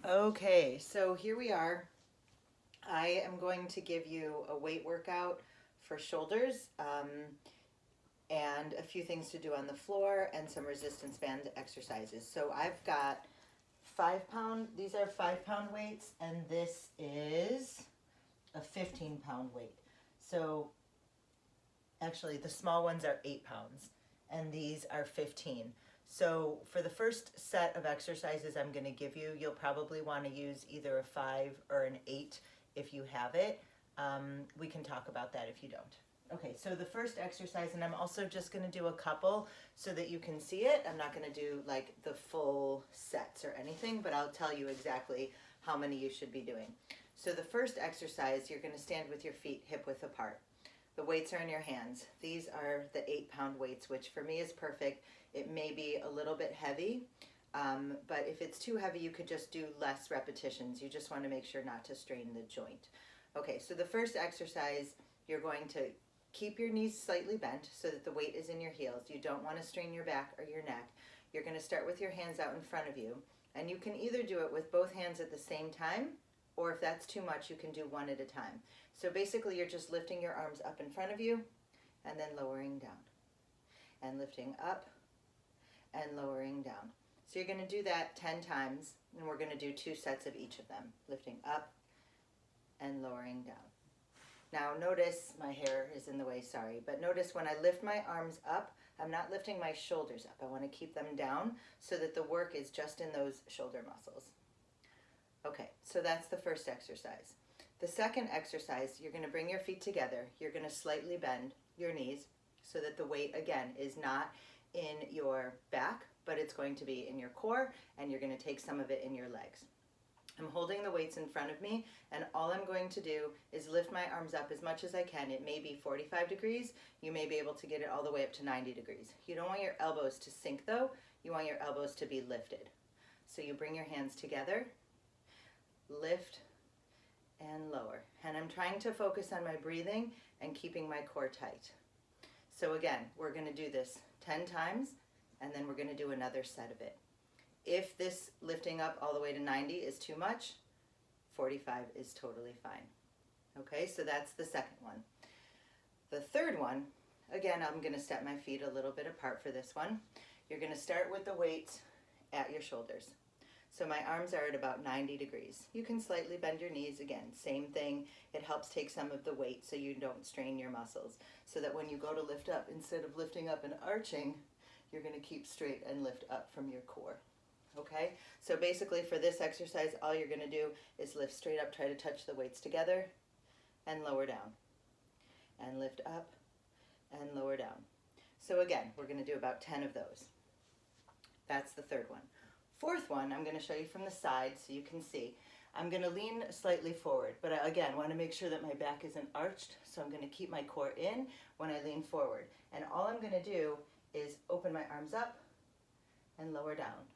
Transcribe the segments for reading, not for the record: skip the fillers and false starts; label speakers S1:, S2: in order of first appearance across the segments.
S1: Okay, so here we are. I am going to give you a weight workout for shoulders and a few things to do on the floor and some resistance band exercises. So I've got 5 pound, these are 5 pound weights, and this is a 15 pound weight. So actually, the small ones are 8 pounds, and these are 15. So for the first set of exercises I'm going to give you, you'll probably want to use either a 5 or an 8 if you have it. We can talk about that if you don't. Okay, so the first exercise, and I'm also just going to do a couple so that you can see it. I'm not going to do like the full sets or anything, but I'll tell you exactly how many you should be doing. So the first exercise, you're going to stand with your feet hip width apart. The weights are in your hands. These are the 8 pound weights, which for me is perfect. It may be a little bit heavy, but if it's too heavy, you could just do less repetitions. You just want to make sure not to strain the joint. Okay, so the first exercise, you're going to keep your knees slightly bent so that the weight is in your heels. You don't want to strain your back or your neck. You're going to start with your hands out in front of you, and you can either do it with both hands at the same time, or if that's too much, you can do one at a time. So basically you're just lifting your arms up in front of you and then lowering down and lifting up and lowering down. So you're going to do that 10 times, and we're going to do 2 sets of each of them, lifting up and lowering down. Now notice, my hair is in the way, sorry, but notice when I lift my arms up, I'm not lifting my shoulders up. I want to keep them down so that the work is just in those shoulder muscles. Okay, so that's the first exercise. The second exercise, you're going to bring your feet together. You're going to slightly bend your knees so that the weight, again, is not in your back, but it's going to be in your core, and you're going to take some of it in your legs. I'm holding the weights in front of me, and all I'm going to do is lift my arms up as much as I can. It may be 45 degrees. You may be able to get it all the way up to 90 degrees. You don't want your elbows to sink, though. You want your elbows to be lifted. So you bring your hands together, lift, and lower. And I'm trying to focus on my breathing and keeping my core tight. So again, we're going to do this 10 times, and then we're going to do another set of it. If this lifting up all the way to 90 is too much, 45 is totally fine. Okay, so that's the second one. The third one, again, I'm going to step my feet a little bit apart for this one. You're going to start with the weights at your shoulders. So my arms are at about 90 degrees. You can slightly bend your knees. Again, same thing. It helps take some of the weight so you don't strain your muscles. So that when you go to lift up, instead of lifting up and arching, you're going to keep straight and lift up from your core. Okay? So basically for this exercise, all you're going to do is lift straight up, try to touch the weights together, and lower down. And lift up and lower down. So again, we're going to do about 10 of those. That's the third one. Fourth one, I'm going to show you from the side so you can see. I'm going to lean slightly forward, but I, again, want to make sure that my back isn't arched, so I'm going to keep my core in when I lean forward. And all I'm going to do is open my arms up and lower down.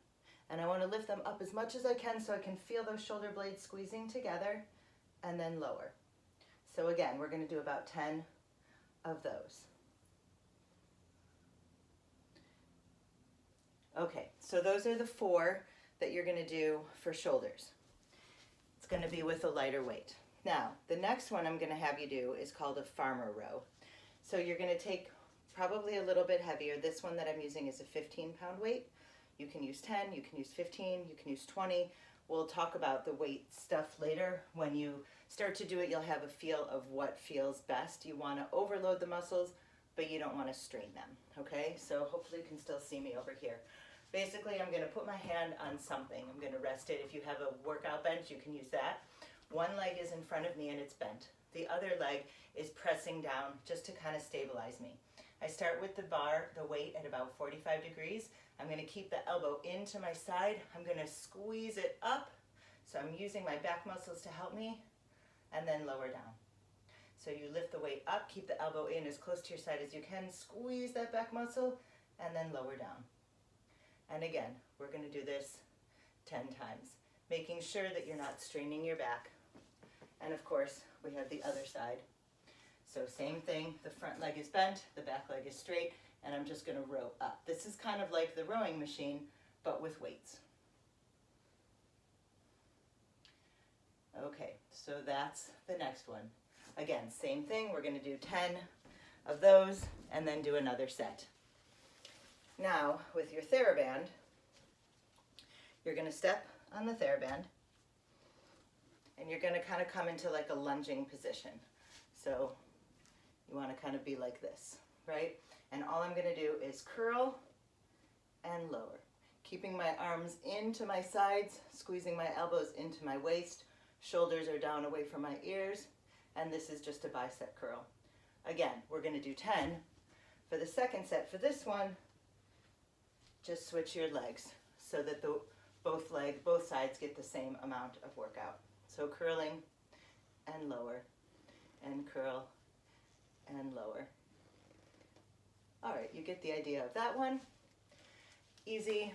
S1: And I want to lift them up as much as I can so I can feel those shoulder blades squeezing together, and then lower. So again, we're going to do about 10 of those. Okay, so those are the 4 that you're going to do for shoulders. It's going to be with a lighter weight. Now, the next one I'm going to have you do is called a farmer row. So you're going to take probably a little bit heavier. This one that I'm using is a 15-pound weight. You can use 10, you can use 15, you can use 20. We'll talk about the weight stuff later. When you start to do it, you'll have a feel of what feels best. You want to overload the muscles, but you don't want to strain them, okay? So hopefully you can still see me over here. Basically, I'm going to put my hand on something. I'm going to rest it. If you have a workout bench, you can use that. One leg is in front of me and it's bent. The other leg is pressing down just to kind of stabilize me. I start with the bar, the weight at about 45 degrees. I'm going to keep the elbow into my side. I'm going to squeeze it up. So I'm using my back muscles to help me, and then lower down. So you lift the weight up, keep the elbow in as close to your side as you can, squeeze that back muscle, and then lower down. And again, we're going to do this 10 times, making sure that you're not straining your back. And of course, we have the other side. So same thing, the front leg is bent, the back leg is straight, and I'm just going to row up. This is kind of like the rowing machine, but with weights. Okay, so that's the next one. Again, same thing. We're going to do 10 of those and then do another set. Now, with your TheraBand, you're going to step on the TheraBand and you're going to kind of come into like a lunging position. So you want to kind of be like this, right? And all I'm going to do is curl and lower, keeping my arms into my sides, squeezing my elbows into my waist, shoulders are down away from my ears, and this is just a bicep curl. Again, we're going to do 10. For the second set, for this one, just switch your legs so that both sides get the same amount of workout. So curling and lower, and curl and lower. All right, you get the idea of that one. Easy.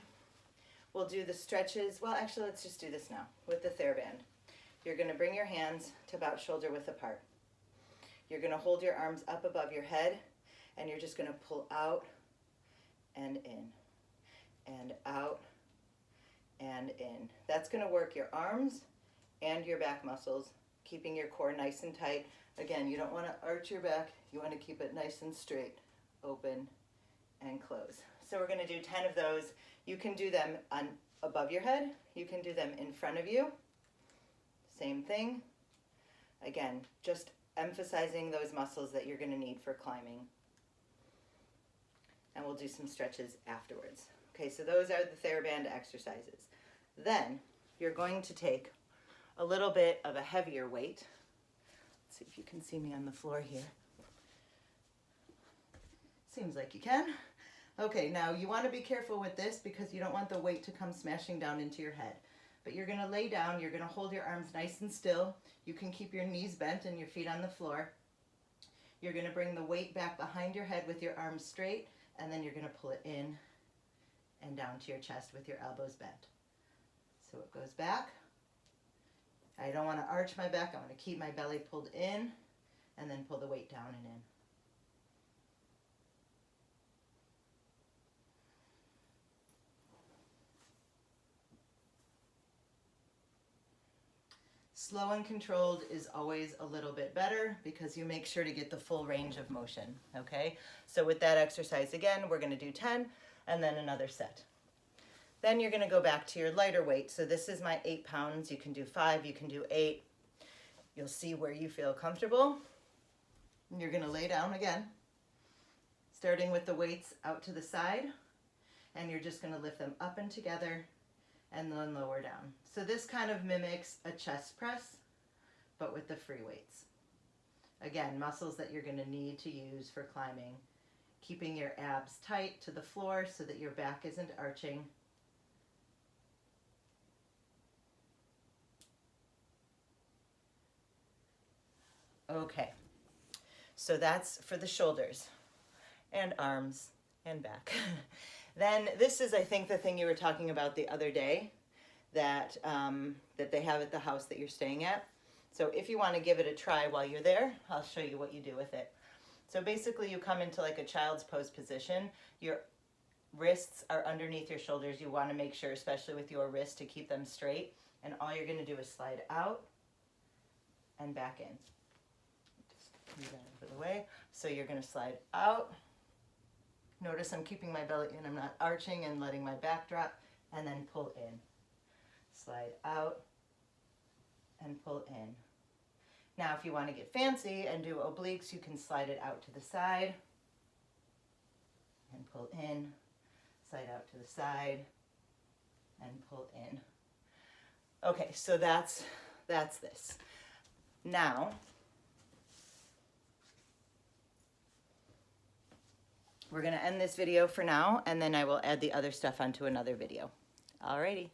S1: We'll do the stretches. Well, actually, let's just do this now with the TheraBand. You're going to bring your hands to about shoulder width apart. You're going to hold your arms up above your head, and you're just going to pull out and in, and out and in. That's going to work your arms and your back muscles, keeping your core nice and tight. Again, you don't want to arch your back. You want to keep it nice and straight, open and close. So we're going to do 10 of those. You can do them above your head. You can do them in front of you. Same thing. Again, just emphasizing those muscles that you're going to need for climbing. And we'll do some stretches afterwards. Okay, so those are the TheraBand exercises. Then you're going to take a little bit of a heavier weight. Let's see if you can see me on the floor here. Seems like you can. Okay, now you want to be careful with this because you don't want the weight to come smashing down into your head. But you're going to lay down, you're going to hold your arms nice and still. You can keep your knees bent and your feet on the floor. You're going to bring the weight back behind your head with your arms straight, and then you're going to pull it in and down to your chest with your elbows bent. So it goes back. I don't want to arch my back, I want to keep my belly pulled in, and then pull the weight down and in. Slow and controlled is always a little bit better because you make sure to get the full range of motion, okay? So with that exercise again, we're going to do 10 and then another set. Then you're going to go back to your lighter weight. So this is my 8 pounds. You can do 5, you can do 8. You'll see where you feel comfortable. And you're going to lay down again, starting with the weights out to the side, and you're just going to lift them up and together and then lower down. So this kind of mimics a chest press, but with the free weights. Again, muscles that you're going to need to use for climbing. Keeping your abs tight to the floor so that your back isn't arching. Okay, so that's for the shoulders and arms and back. Then this is, I think, the thing you were talking about the other day that, that they have at the house that you're staying at. So if you want to give it a try while you're there, I'll show you what you do with it. So basically you come into like a child's pose position. Your wrists are underneath your shoulders. You want to make sure, especially with your wrist, to keep them straight. And all you're going to do is slide out and back in. Just move that out of the way. So you're going to slide out. Notice I'm keeping my belly in, I'm not arching and letting my back drop, and then pull in. Slide out and pull in. Now if you want to get fancy and do obliques, you can slide it out to the side and pull in, slide out to the side and pull in. Okay, so that's this. Now, we're going to end this video for now, and then I will add the other stuff onto another video. Alrighty.